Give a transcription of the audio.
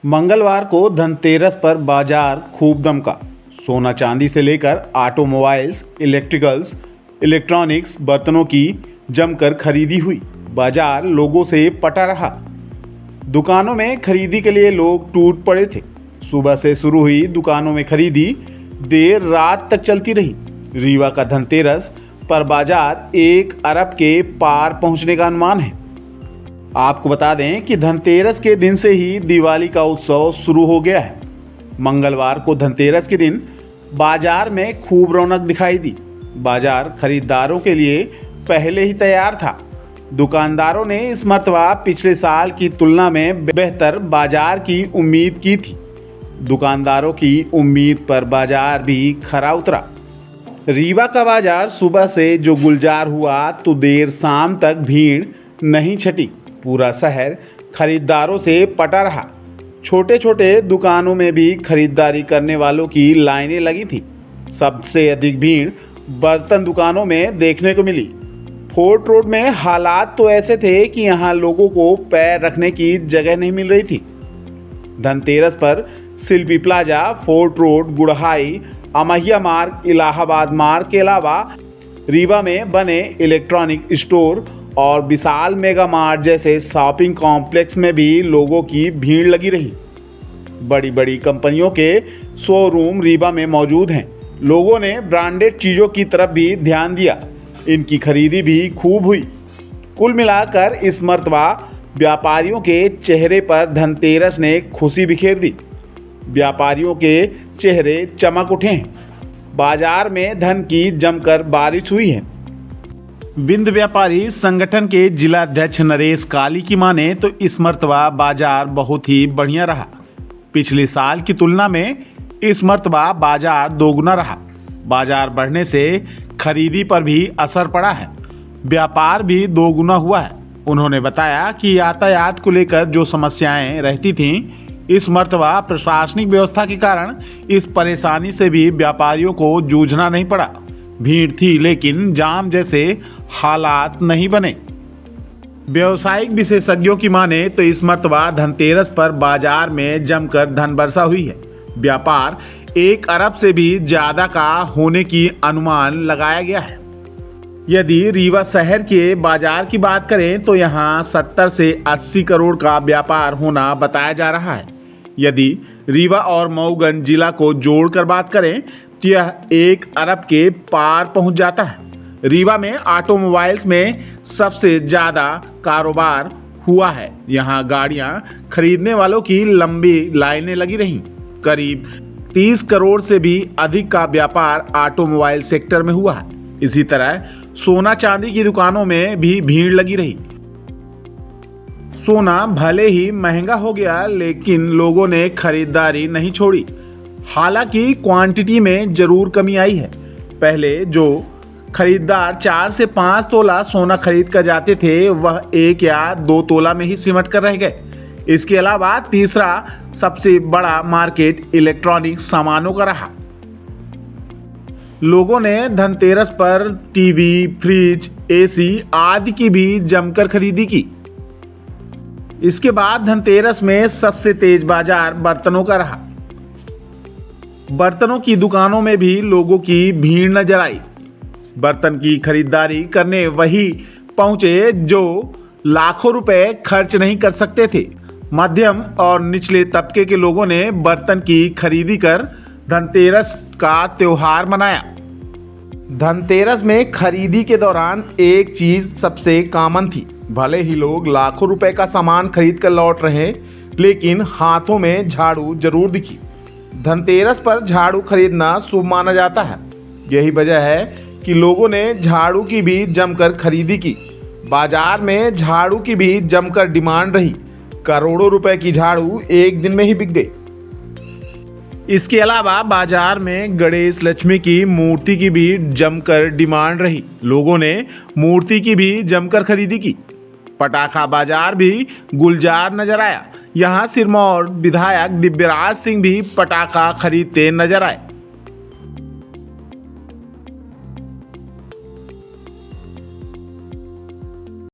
मंगलवार को धनतेरस पर बाजार खूब दमका। सोना चांदी से लेकर ऑटोमोबाइल्स, इलेक्ट्रिकल्स, इलेक्ट्रॉनिक्स, बर्तनों की जमकर खरीदी हुई। बाजार लोगों से पटा रहा। दुकानों में खरीदी के लिए लोग टूट पड़े थे। सुबह से शुरू हुई दुकानों में खरीदी देर रात तक चलती रही। रीवा का धनतेरस पर बाजार 1 अरब के पार पहुंचने का अनुमान है। आपको बता दें कि धनतेरस के दिन से ही दिवाली का उत्सव शुरू हो गया है। मंगलवार को धनतेरस के दिन बाजार में खूब रौनक दिखाई दी। बाजार खरीदारों के लिए पहले ही तैयार था। दुकानदारों ने इस मर्तबा पिछले साल की तुलना में बेहतर बाजार की उम्मीद की थी। दुकानदारों की उम्मीद पर बाजार भी खरा उतरा। रीवा का बाजार सुबह से जो गुलजार हुआ तो देर शाम तक भीड़ नहीं छटी। पूरा शहर खरीदारों से पटा रहा। छोटे छोटे दुकानों में भी खरीदारी करने वालों की लाइनें लगी थी। सबसे अधिक भीड़ बर्तन दुकानों में देखने को मिली। फोर्ट रोड में हालात तो ऐसे थे कि यहाँ लोगों को पैर रखने की जगह नहीं मिल रही थी। धनतेरस पर शिल्पी प्लाजा, फोर्ट रोड, गुड़हाई, अमहिया मार्ग, इलाहाबाद मार्ग के अलावा रीवा में बने इलेक्ट्रॉनिक स्टोर और विशाल मेगा मार्ट जैसे शॉपिंग कॉम्प्लेक्स में भी लोगों की भीड़ लगी रही। बड़ी बड़ी कंपनियों के शोरूम रीवा में मौजूद हैं। लोगों ने ब्रांडेड चीज़ों की तरफ भी ध्यान दिया। इनकी खरीदी भी खूब हुई। कुल मिलाकर इस मर्तबा व्यापारियों के चेहरे पर धनतेरस ने खुशी बिखेर दी। व्यापारियों के चेहरे चमक उठे हैं। बाजार में धन की जमकर बारिश हुई है। बिंद व्यापारी संगठन के जिला अध्यक्ष नरेश काली की माने तो इस मर्तबा बाजार बहुत ही बढ़िया रहा। पिछले साल की तुलना में इस मर्तबा बाजार दोगुना रहा। बाजार बढ़ने से खरीदी पर भी असर पड़ा है। व्यापार भी दोगुना हुआ है। उन्होंने बताया कि यातायात को लेकर जो समस्याएं रहती थीं, इस मर्तबा प्रशासनिक व्यवस्था के कारण इस परेशानी से भी व्यापारियों को जूझना नहीं पड़ा। भीड़ थी लेकिन जाम जैसे हालात नहीं बने। व्यवसायिक विशेषज्ञों की माने तो इस मर्तबा धनतेरस पर बाजार में जमकर धन वर्षा हुई है। व्यापार 1 अरब से भी ज्यादा का होने की अनुमान लगाया गया है। यदि रीवा शहर के बाजार की बात करें तो यहाँ 70 से 80 करोड़ का व्यापार होना बताया जा रहा है। यदि रीवा और मऊगंज जिला को जोड़कर बात करें तो यह 1 अरब के पार पहुंच जाता है। रीवा में ऑटोमोबाइल्स में सबसे ज़्यादा कारोबार हुआ है। यहाँ गाड़ियाँ खरीदने वालों की लंबी लाइनें लगी रहीं। करीब 30 करोड़ से भी अधिक का व्यापार ऑटोमोबाइल सेक्टर में हुआ है। इसी तरह सोना चांदी की दुकानों में भी भीड़ लगी रही। सोना भले ही महंगा हो गया लेकिन लोगों ने खरीदारी नहीं छोड़ी। हालांकि क्वांटिटी में जरूर कमी आई है। पहले जो खरीदार 4 से 5 तोला सोना खरीद कर जाते थे वह 1 या 2 तोला में ही सिमट कर रह गए। इसके अलावा तीसरा सबसे बड़ा मार्केट इलेक्ट्रॉनिक सामानों का रहा। लोगों ने धनतेरस पर टीवी, फ्रिज, एसी आदि की भी जमकर खरीदी की। इसके बाद धनतेरस में सबसे तेज बाजार बर्तनों का रहा। बर्तनों की दुकानों में भी लोगों की भीड़ नजर आई। बर्तन की खरीदारी करने वही पहुंचे जो लाखों रुपए खर्च नहीं कर सकते थे। मध्यम और निचले तबके के लोगों ने बर्तन की खरीदी कर धनतेरस का त्योहार मनाया। धनतेरस में खरीदी के दौरान एक चीज सबसे कॉमन थी। भले ही लोग लाखों रुपए का सामान खरीद कर लौट रहे लेकिन हाथों में झाड़ू जरूर दिखी। धनतेरस पर झाड़ू खरीदना शुभ माना जाता है। यही वजह है कि लोगों ने झाड़ू की भी जमकर खरीदी की। बाजार में झाड़ू की भी जमकर डिमांड रही। करोड़ों रुपए की झाड़ू एक दिन में ही बिक गई। इसके अलावा बाजार में गणेश लक्ष्मी की मूर्ति की भी जमकर डिमांड रही। लोगों ने मूर्ति की भी जमकर खरीदी की। पटाखा बाजार भी गुलजार नजर आया। यहाँ सिरमौर विधायक दिव्यराज सिंह भी पटाखा खरीदते नजर आए।